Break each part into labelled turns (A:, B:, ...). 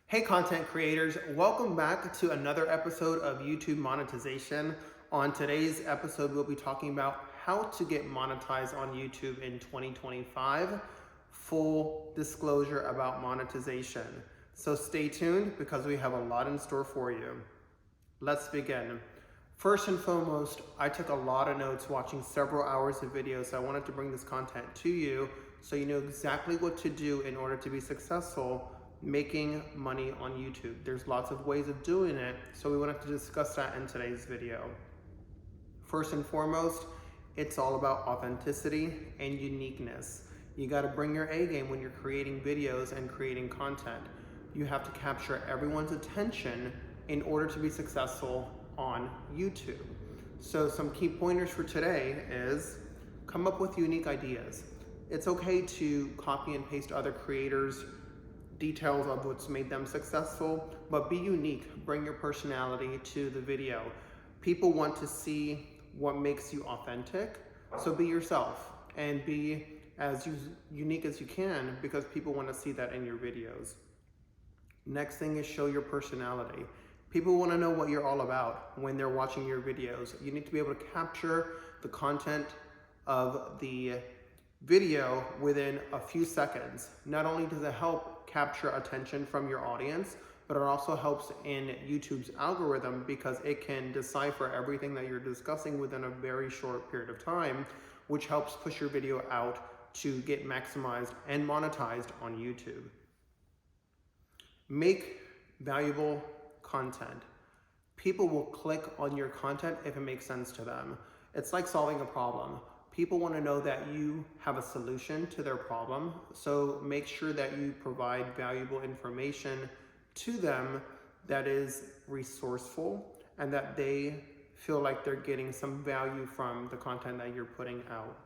A: Hey content creators, welcome back to another episode of YouTube Monetization. On today's episode, we'll be talking about how to get monetized on YouTube in 2025. Full disclosure about monetization. So stay tuned because we have a lot in store for you. Let's begin. First and foremost, I took a lot of notes watching several hours of videos. So I wanted to bring this content to you so you know exactly what to do in order to be successful making money on YouTube. There's lots of ways of doing it, so we wanted to discuss that in today's video. First and foremost, it's all about authenticity and uniqueness. You got to bring your A game when you're creating videos and creating content. You have to capture everyone's attention in order to be successful on YouTube. So some key pointers for today is come up with unique ideas. It's okay to copy and paste other creators' details of what's made them successful, but be unique. Bring your personality to the video. People want to see what makes you authentic, so be yourself and be as unique as you can because people want to see that in your videos. Next thing is show your personality. People want to know what you're all about when they're watching your videos. You need to be able to capture the content of the video within a few seconds. Not only does it help capture attention from your audience, but it also helps in YouTube's algorithm because it can decipher everything that you're discussing within a very short period of time, which helps push your video out to get maximized and monetized on YouTube. Make valuable content. People will click on your content if it makes sense to them. It's like solving a problem. People want to know that you have a solution to their problem, so make sure that you provide valuable information to them that is resourceful and that they feel like they're getting some value from the content that you're putting out.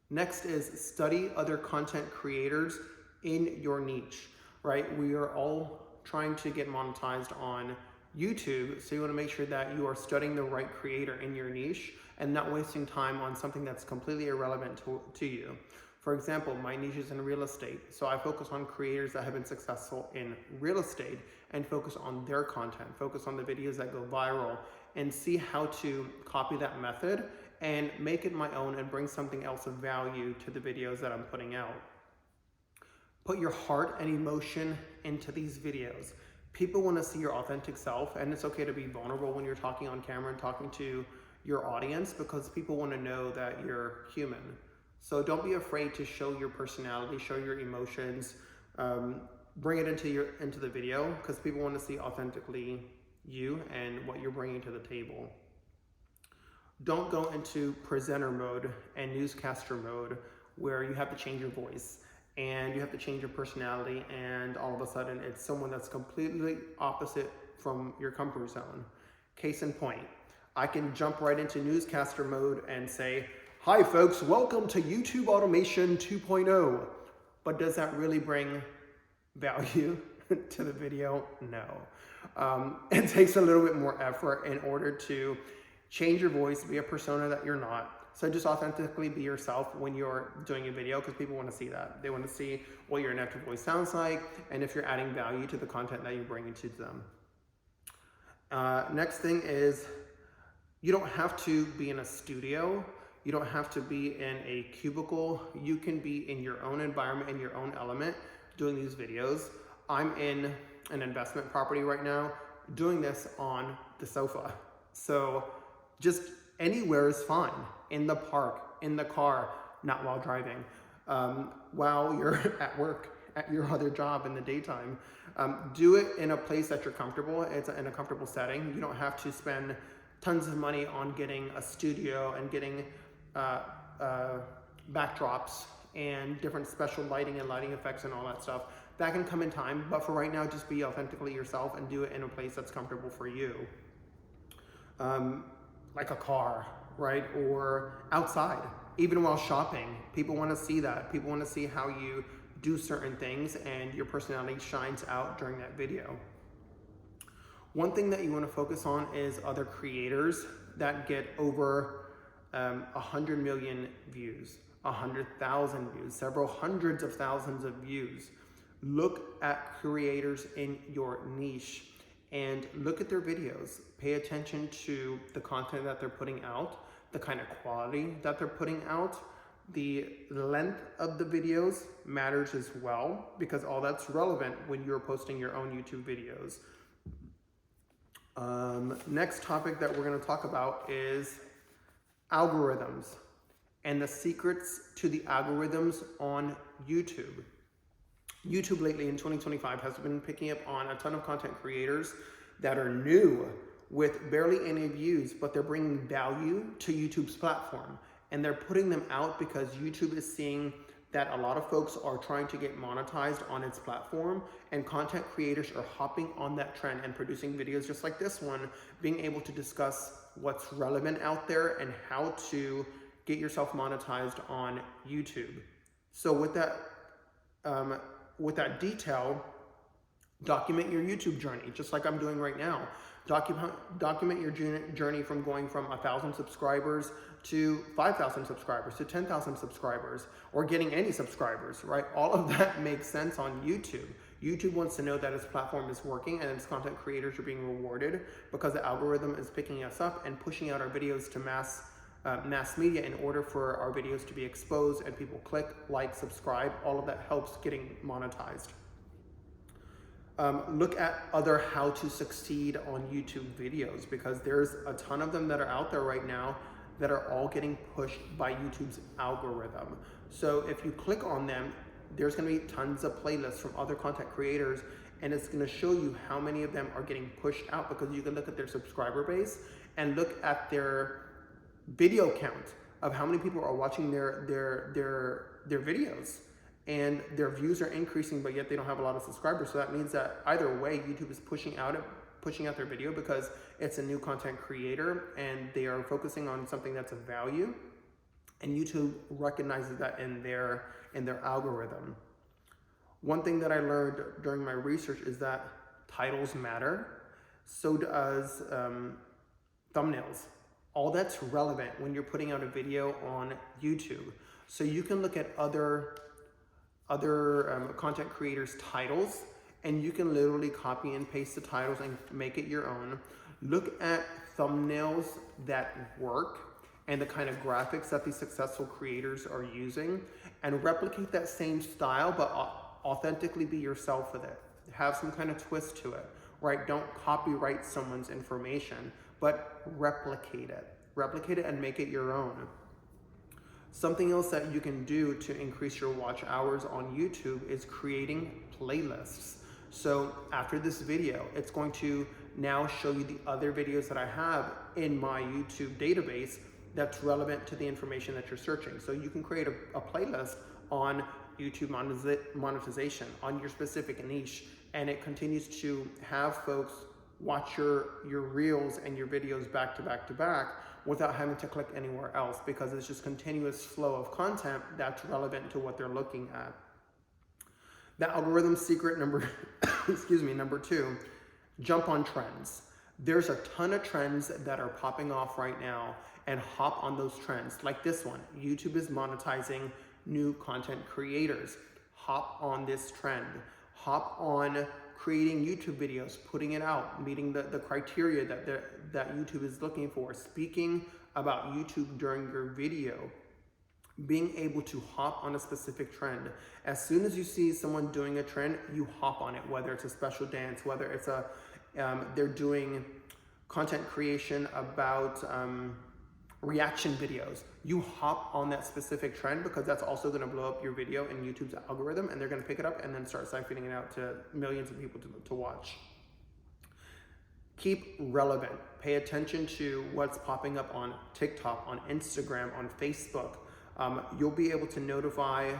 A: Next is study other content creators in your niche, right? We are all trying to get monetized on YouTube, so you want to make sure that you are studying the right creator in your niche and not wasting time on something that's completely irrelevant to you. For example, my niche is in real estate, so I focus on creators that have been successful in real estate and focus on their content, focus on the videos that go viral, and see how to copy that method and make it my own and bring something else of value to the videos that I'm putting out. Put your heart and emotion into these videos. People want to see your authentic self, and it's okay to be vulnerable when you're talking on camera and talking to your audience because people want to know that you're human. So don't be afraid to show your personality, show your emotions, bring it into the video because people want to see authentically you and what you're bringing to the table. Don't go into presenter mode and newscaster mode where you have to change your voice and you have to change your personality and all of a sudden it's someone that's completely opposite from your comfort zone. Case in point, I can jump right into newscaster mode and say, "Hi folks, welcome to YouTube Automation 2.0. But does that really bring value to the video? No. It takes a little bit more effort in order to change your voice, be a persona that you're not. So just authentically be yourself when you're doing a video because people want to see that. They want to see what your natural voice sounds like and if you're adding value to the content that you're bringing to them. Next thing is you don't have to be in a studio. You don't have to be in a cubicle. You can be in your own environment, in your own element, doing these videos. I'm in an investment property right now, doing this on the sofa. So just anywhere is fine. In the park, in the car, not while driving, while you're at work, at your other job in the daytime. Do it in a place that you're comfortable. It's in a comfortable setting. You don't have to spend tons of money on getting a studio and getting backdrops and different special lighting and lighting effects and all that stuff. That can come in time, but for right now, just be authentically yourself and do it in a place that's comfortable for you. Like a car, right? Or outside, even while shopping. People want to see that. People want to see how you do certain things and your personality shines out during that video. One thing that you want to focus on is other creators that get over 100 million views, 100,000 views, several hundreds of thousands of views. Look at creators in your niche and look at their videos. Pay attention to the content that they're putting out, the kind of quality that they're putting out. The length of the videos matters as well, because all that's relevant when you're posting your own YouTube videos. Next topic that we're going to talk about is algorithms and the secrets to the algorithms on YouTube. YouTube lately in 2025 has been picking up on a ton of content creators that are new with barely any views, but they're bringing value to YouTube's platform. And they're putting them out because YouTube is seeing that a lot of folks are trying to get monetized on its platform, and content creators are hopping on that trend and producing videos just like this one, being able to discuss what's relevant out there and how to get yourself monetized on YouTube. So with that detail, document your YouTube journey, just like I'm doing right now. Document your journey from going from 1,000 subscribers to 5,000 subscribers to 10,000 subscribers, or getting any subscribers, right? All of that makes sense on YouTube. YouTube wants to know that its platform is working and its content creators are being rewarded, because the algorithm is picking us up and pushing out our videos to mass media in order for our videos to be exposed and people click, like, subscribe. All of that helps getting monetized. Look at other how to succeed on YouTube videos, because there's a ton of them that are out there right now that are all getting pushed by YouTube's algorithm. So if you click on them, there's going to be tons of playlists from other content creators, and it's going to show you how many of them are getting pushed out, because you can look at their subscriber base and look at their video count of how many people are watching their videos, and their views are increasing, but yet they don't have a lot of subscribers. So that means that either way, YouTube is pushing out their video because it's a new content creator and they are focusing on something that's of value, and YouTube recognizes that in their algorithm. One thing that I learned during my research is that titles matter. So does thumbnails. All that's relevant when you're putting out a video on YouTube. So you can look at other content creators' titles, and you can literally copy and paste the titles and make it your own. Look at thumbnails that work and the kind of graphics that these successful creators are using, and replicate that same style, but authentically be yourself with it. Have some kind of twist to it, right? Don't copyright someone's information, but replicate it. Replicate it and make it your own. Something else that you can do to increase your watch hours on YouTube is creating playlists. So after this video, it's going to now show you the other videos that I have in my YouTube database that's relevant to the information that you're searching. So you can create a playlist on YouTube monetization on your specific niche, and it continues to have folks watch your reels and your videos back to back to back without having to click anywhere else, because it's just continuous flow of content that's relevant to what they're looking at. The algorithm secret number two, jump on trends. There's a ton of trends that are popping off right now, and hop on those trends. Like this one, YouTube is monetizing new content creators. Hop on this trend. Hop on creating YouTube videos, putting it out, meeting the criteria that YouTube is looking for, speaking about YouTube during your video, being able to hop on a specific trend. As soon as you see someone doing a trend, you hop on it, whether it's a special dance, whether it's they're doing content creation about reaction videos. You hop on that specific trend, because that's also going to blow up your video in YouTube's algorithm, and they're going to pick it up and then start siphoning it out to millions of people to watch. Keep relevant. Pay attention to what's popping up on TikTok, on Instagram, on Facebook. You'll be able to notify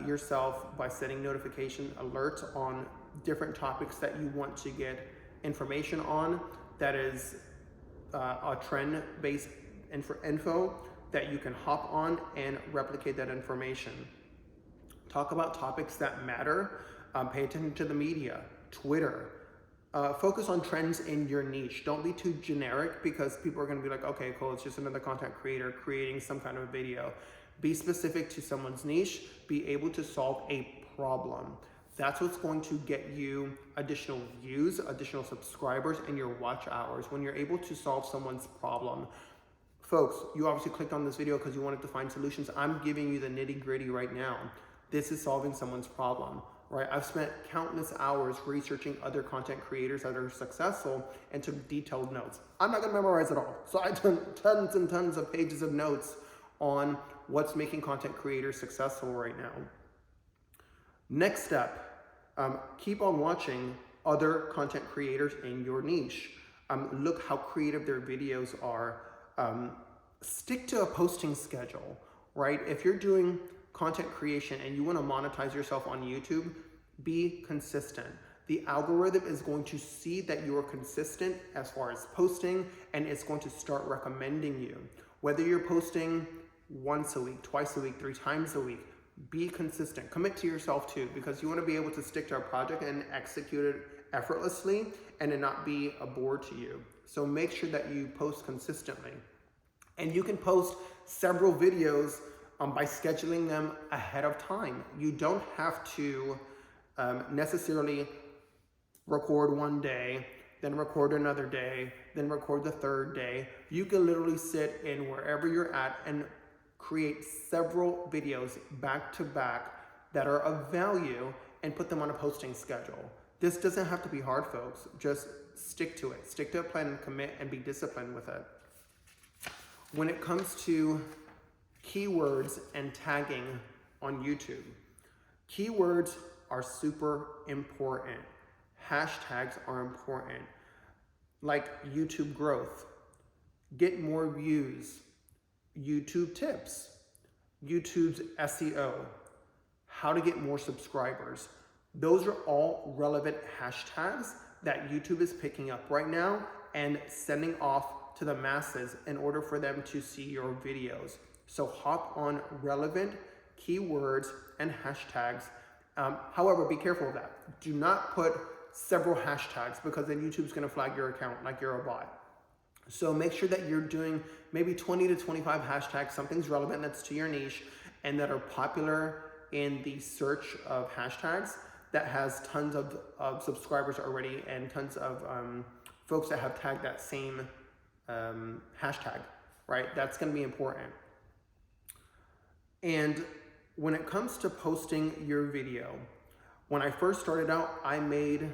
A: yourself by setting notification alerts on different topics that you want to get information on, that is a trend-based info that you can hop on and replicate that information. Talk about topics that matter. Pay attention to the media, Twitter. Focus on trends in your niche. Don't be too generic, because people are going to be like, okay, cool, it's just another content creator creating some kind of video. Be specific to someone's niche. Be able to solve a problem. That's what's going to get you additional views, additional subscribers, and your watch hours. When you're able to solve someone's problem, folks, you obviously clicked on this video because you wanted to find solutions. I'm giving you the nitty-gritty right now. This is solving someone's problem, right? I've spent countless hours researching other content creators that are successful and took detailed notes. I'm not gonna memorize it all. So I took tons and tons of pages of notes on what's making content creators successful right now. Next step, keep on watching other content creators in your niche. Look how creative their videos are. Stick to a posting schedule, right? If you're doing content creation and you want to monetize yourself on YouTube, be consistent. The algorithm is going to see that you are consistent as far as posting, and it's going to start recommending you. Whether you're posting once a week, twice a week, 3 times a week, be consistent. Commit to yourself too, because you want to be able to stick to a project and execute it effortlessly and it not be a bore to you. So make sure that you post consistently. And you can post several videos by scheduling them ahead of time. You don't have to necessarily record one day, then record another day, then record the third day. You can literally sit in wherever you're at and create several videos back to back that are of value and put them on a posting schedule. This doesn't have to be hard, folks. Just stick to it. Stick to a plan and commit and be disciplined with it. When it comes to keywords and tagging on YouTube, keywords are super important. Hashtags are important. Like YouTube growth, get more views, YouTube tips, YouTube's SEO, how to get more subscribers. Those are all relevant hashtags that YouTube is picking up right now and sending off to the masses in order for them to see your videos. So hop on relevant keywords and hashtags. However, be careful of that. Do not put several hashtags because then YouTube's gonna flag your account like you're a bot. So make sure that you're doing maybe 20 to 25 hashtags, something's relevant that's to your niche and that are popular in the search of hashtags that has tons of subscribers already and tons of folks that have tagged that same hashtag, right? That's gonna be important. And when it comes to posting your video, when I first started out, I made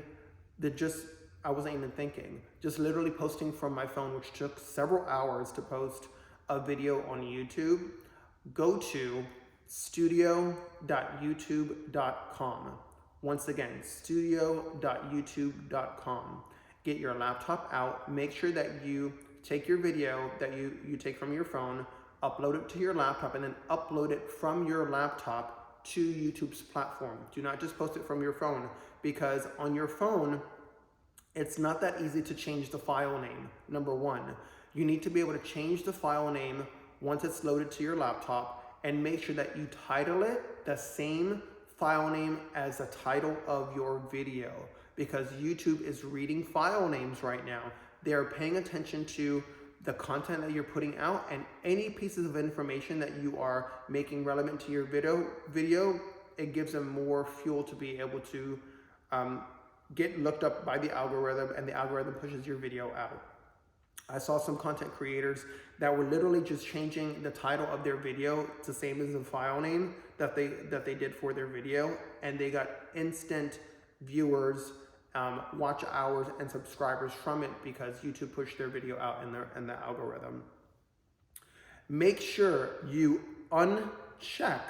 A: I wasn't even thinking, just literally posting from my phone, which took several hours to post a video on YouTube. Go to studio.youtube.com. Once again, studio.youtube.com. Get your laptop out. Make sure that you take your video that you take from your phone, upload it to your laptop, and then upload it from your laptop to YouTube's platform. Do not just post it from your phone, because on your phone, it's not that easy to change the file name. Number one, you need to be able to change the file name once it's loaded to your laptop, and make sure that you title it the same file name as the title of your video, because YouTube is reading file names right now. They are paying attention to the content that you're putting out, and any pieces of information that you are making relevant to your video, it gives them more fuel to be able to get looked up by the algorithm, and the algorithm pushes your video out. I saw some content creators that were literally just changing the title of their video to the same as the file name that they did for their video, and they got instant viewers, watch hours, and subscribers from it because YouTube pushed their video out in the algorithm. Make sure you uncheck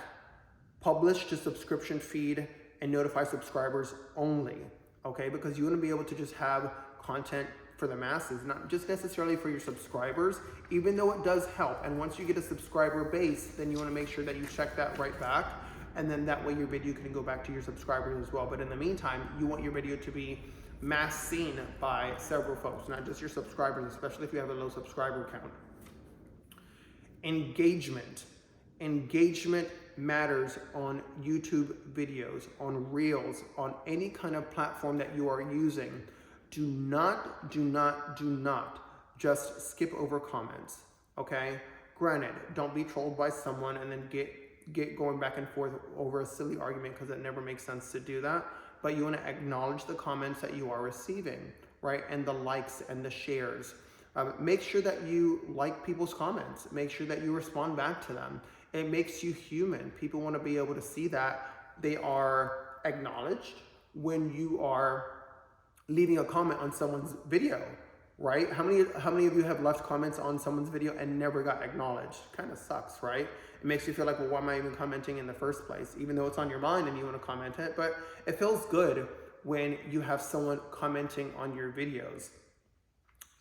A: publish to subscription feed and notify subscribers only, okay? Because you want to be able to just have content for the masses, not just necessarily for your subscribers, even though it does help. And once you get a subscriber base, then you want to make sure that you check that right back, and then that way your video can go back to your subscribers as well. But in the meantime, you want your video to be mass seen by several folks, not just your subscribers, especially if you have a low subscriber count. Engagement. Engagement matters on YouTube videos, on Reels, on any kind of platform that you are using. Do not just skip over comments, okay? Granted, don't be trolled by someone and then get get going back and forth over a silly argument because it never makes sense to do that. But you want to acknowledge the comments that you are receiving, right? And the likes and the shares. Make sure that you like people's comments. Make sure that you respond back to them. It makes you human. People want to be able to see that they are acknowledged when you are leaving a comment on someone's video, right? How many of you have left comments on someone's video and never got acknowledged? Kind of sucks, right? It makes you feel like, well, why am I even commenting in the first place? Even though it's on your mind and you want to comment it, but it feels good when you have someone commenting on your videos.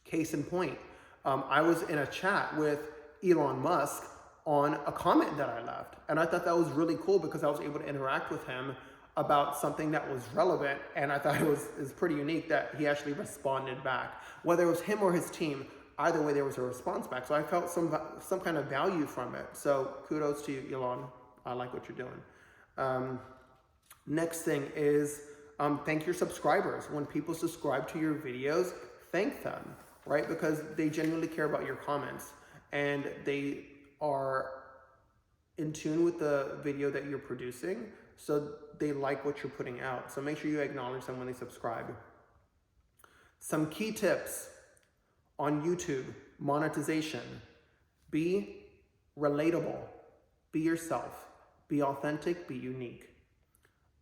A: Case in point, I was in a chat with Elon Musk on a comment that I left. And I thought that was really cool because I was able to interact with him about something that was relevant. And I thought it was pretty unique that he actually responded back. Whether it was him or his team, either way, there was a response back. So I felt some kind of value from it. So kudos to you, Elon. I like what you're doing. Next thing is thank your subscribers. When people subscribe to your videos, thank them, right? Because they genuinely care about your comments and they are in tune with the video that you're producing. So they like what you're putting out. So make sure you acknowledge them when they subscribe. Some key tips on YouTube monetization. Be relatable. Be yourself. Be authentic. Be unique.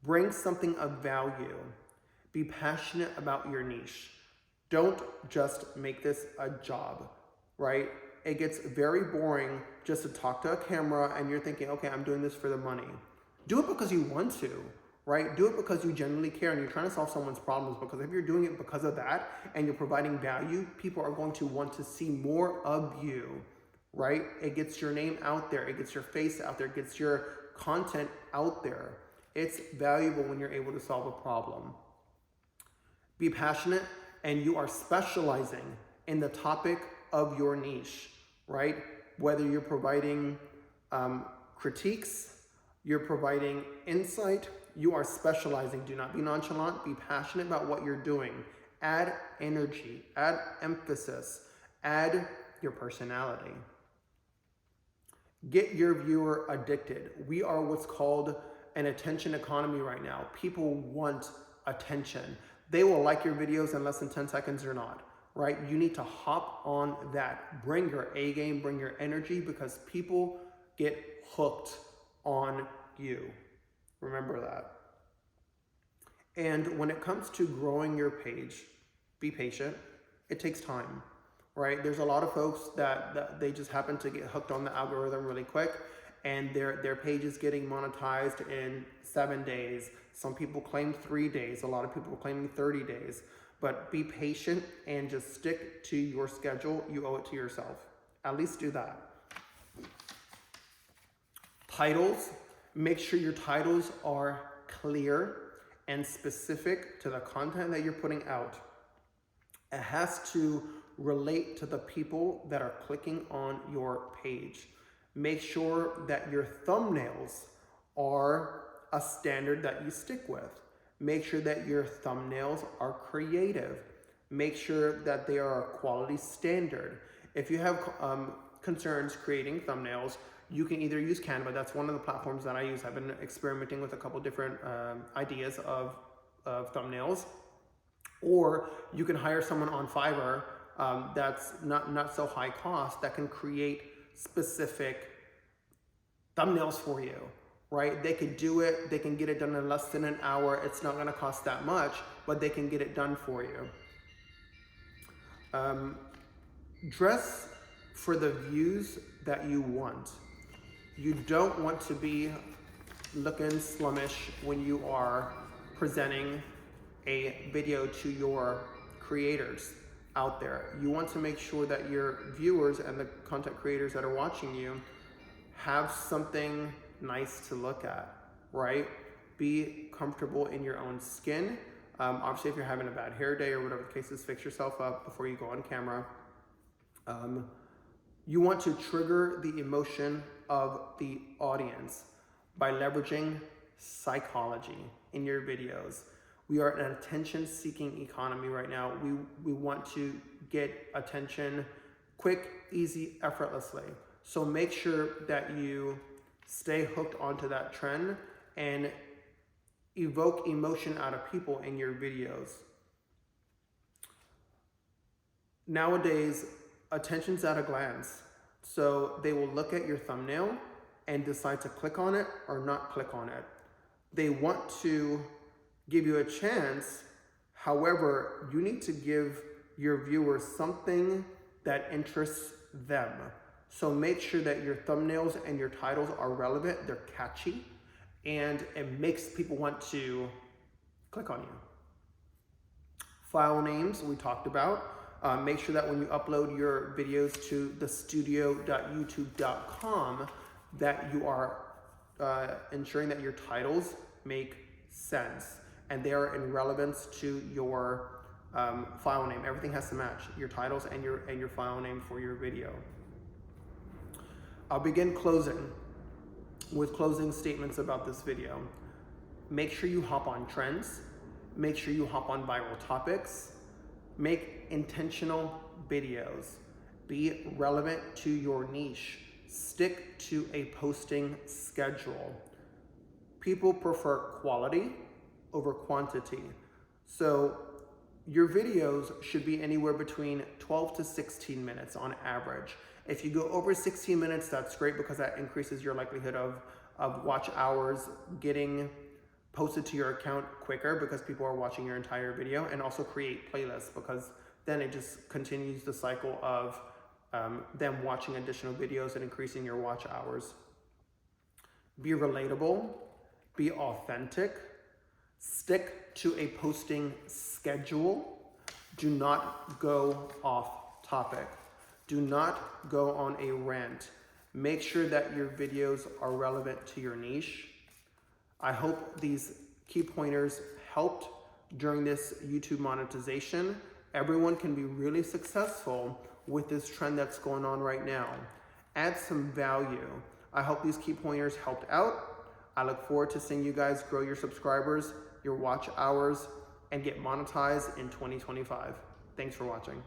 A: Bring something of value. Be passionate about your niche. Don't just make this a job, right? It gets very boring just to talk to a camera and you're thinking, okay, I'm doing this for the money. Do it because you want to, right? Do it because you genuinely care and you're trying to solve someone's problems, because if you're doing it because of that and you're providing value, people are going to want to see more of you, right? It gets your name out there. It gets your face out there. It gets your content out there. It's valuable when you're able to solve a problem. Be passionate and you are specializing in the topic of your niche, right? Whether you're providing critiques, you're providing insight, you are specializing. Do not be nonchalant. Be passionate about what you're doing. Add energy, add emphasis, add your personality. Get your viewer addicted. We are what's called an attention economy right now. People want attention. They will like your videos in less than 10 seconds or not, right? You need to hop on that. Bring your A game, bring your energy, because people get hooked on you. Remember that. And when it comes to growing your page, be patient. It takes time, right? There's a lot of folks that they just happen to get hooked on the algorithm really quick, and their page is getting monetized in 7 days. Some people claim 3 days. A lot of people are claiming 30 days. But be patient and just stick to your schedule. You owe it to yourself. At least do that. Titles. Make sure your titles are clear and specific to the content that you're putting out. It has to relate to the people that are clicking on your page. Make sure that your thumbnails are a standard that you stick with. Make sure that your thumbnails are creative. Make sure that they are a quality standard. If you have concerns creating thumbnails, you can either use Canva. That's one of the platforms that I use. I've been experimenting with a couple different ideas of thumbnails. Or you can hire someone on Fiverr that's not so high cost that can create specific thumbnails for you, right? They could do it. They can get it done in less than an hour. It's not going to cost that much, but they can get it done for you. Dress for the views that you want. You don't want to be looking slummish when you are presenting a video to your creators out there. You want to make sure that your viewers and the content creators that are watching you have something nice to look at, right? Be comfortable in your own skin. Obviously, if you're having a bad hair day or whatever the case is, fix yourself up before you go on camera. You want to trigger the emotion of the audience by leveraging psychology in your videos. We are in an attention-seeking economy right now. We want to get attention quick, easy, effortlessly. So make sure that you Stay hooked onto that trend and evoke emotion out of people in your videos. Nowadays, attention's at a glance. So they will look at your thumbnail and decide to click on it or not click on it. They want to give you a chance. However, you need to give your viewers something that interests them. So make sure that your thumbnails and your titles are relevant, they're catchy, and it makes people want to click on you. File names we talked about. Make sure that when you upload your videos to thestudio.youtube.com that you are ensuring that your titles make sense and they are in relevance to your file name. Everything has to match your titles and your file name for your video. I'll begin closing with closing statements about this video. Make sure you hop on trends. Make sure you hop on viral topics. Make intentional videos. Be relevant to your niche. Stick to a posting schedule. People prefer quality over quantity. So your videos should be anywhere between 12 to 16 minutes on average. If you go over 16 minutes, that's great because that increases your likelihood of watch hours getting posted to your account quicker because people are watching your entire video, and also create playlists because then it just continues the cycle of them watching additional videos and increasing your watch hours. Be relatable, be authentic, stick to a posting schedule. Do not go off topic. Do not go on a rant. Make sure that your videos are relevant to your niche. I hope these key pointers helped during this YouTube monetization. Everyone can be really successful with this trend that's going on right now. Add some value. I hope these key pointers helped out. I look forward to seeing you guys grow your subscribers, your watch hours, and get monetized in 2025. Thanks for watching.